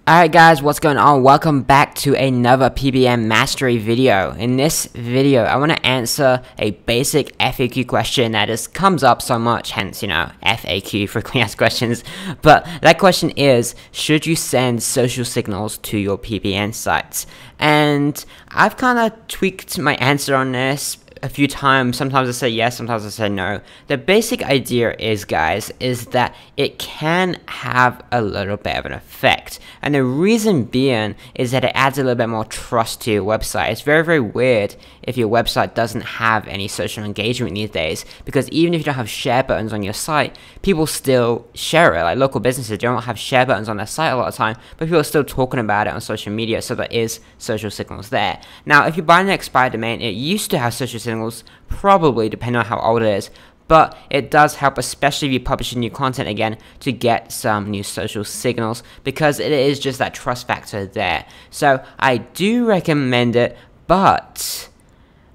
Alright guys, what's going on? Welcome back to another PBN Mastery video. In this video, I want to answer a basic FAQ question that just comes up so much, hence, FAQ, frequently asked questions. But that question is, should you send social signals to your PBN sites? And I've kind of tweaked my answer on this a few times. Sometimes I say yes, sometimes I say no. The basic idea is, guys, is that it can have a little bit of an effect. And the reason being is that it adds a little bit more trust to your website. It's very, very weird if your website doesn't have any social engagement these days, because even if you don't have share buttons on your site, people still share it. Like local businesses don't have share buttons on their site a lot of time, but people are still talking about it on social media, so there is social signals there. Now, if you buy an expired domain, it used to have social signals, probably, depending on how old it is, but it does help, especially if you publish new content again, to get some new social signals, because it is just that trust factor there. So I do recommend it, but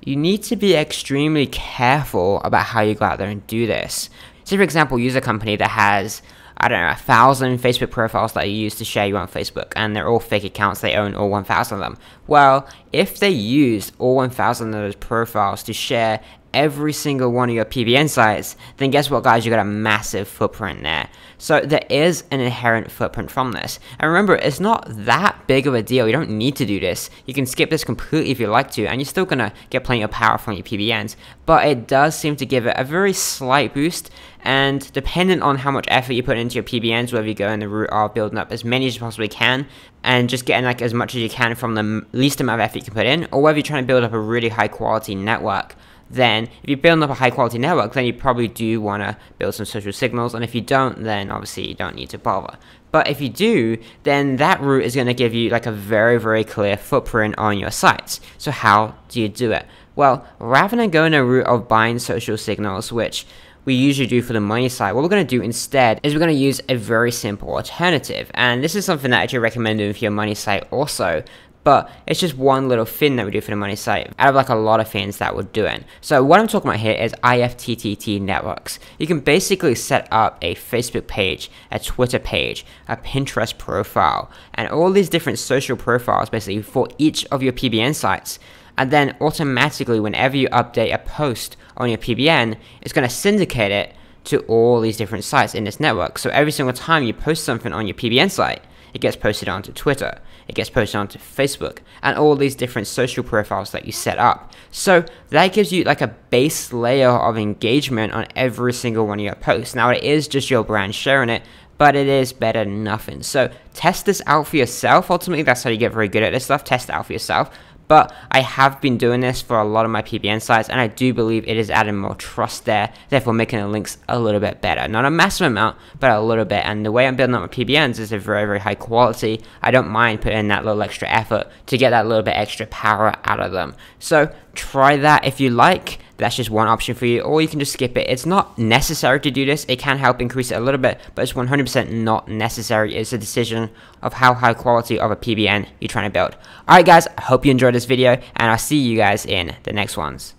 you need to be extremely careful about how you go out there and do this. Say, for example, use a company that has, I don't know, 1,000 Facebook profiles that you use to share you on Facebook, and they're all fake accounts, they own all 1,000 of them. Well, if they used all 1,000 of those profiles to share every single one of your PBN sites, then guess what, guys? You got a massive footprint there. So there is an inherent footprint from this. And remember, it's not that big of a deal. You don't need to do this. You can skip this completely if you like to, and you're still gonna get plenty of power from your PBNs. But it does seem to give it a very slight boost. And dependent on how much effort you put into your PBNs, whether you go in the route of building up as many as you possibly can, and just getting like as much as you can from the least amount of effort you can put in, or whether you're trying to build up a really high quality network, then if you're building up a high quality network, then you probably do want to build some social signals. And if you don't, then obviously you don't need to bother. But if you do, then that route is going to give you like a very, very clear footprint on your sites. So how do you do it? Well, rather than going a route of buying social signals, which we usually do for the money site, what we're going to do instead is we're going to use a very simple alternative. And this is something that I actually recommend for your money site also. But it's just one little thing that we do for the money site out of like a lot of things that we're doing. So what I'm talking about here is IFTTT networks. You can basically set up a Facebook page, a Twitter page, a Pinterest profile, and all these different social profiles basically for each of your PBN sites. And then automatically, whenever you update a post on your PBN, it's going to syndicate it to all these different sites in this network. So every single time you post something on your PBN site, it gets posted onto Twitter, it gets posted onto Facebook, and all these different social profiles that you set up. So that gives you like a base layer of engagement on every single one of your posts. Now, it is just your brand sharing it, but it is better than nothing. So test this out for yourself. Ultimately, that's how you get very good at this stuff. Test it out for yourself. But I have been doing this for a lot of my PBN sites, and I do believe it is adding more trust there, therefore making the links a little bit better. Not a massive amount, but a little bit. And the way I'm building up my PBNs is a very, very high quality. I don't mind putting in that little extra effort to get that little bit extra power out of them. So try that if you like. That's just one option for you, or you can just skip it. It's not necessary to do this. It can help increase it a little bit, but it's 100% not necessary. It's a decision of how high quality of a PBN you're trying to build. Alright guys, I hope you enjoyed this video, and I'll see you guys in the next ones.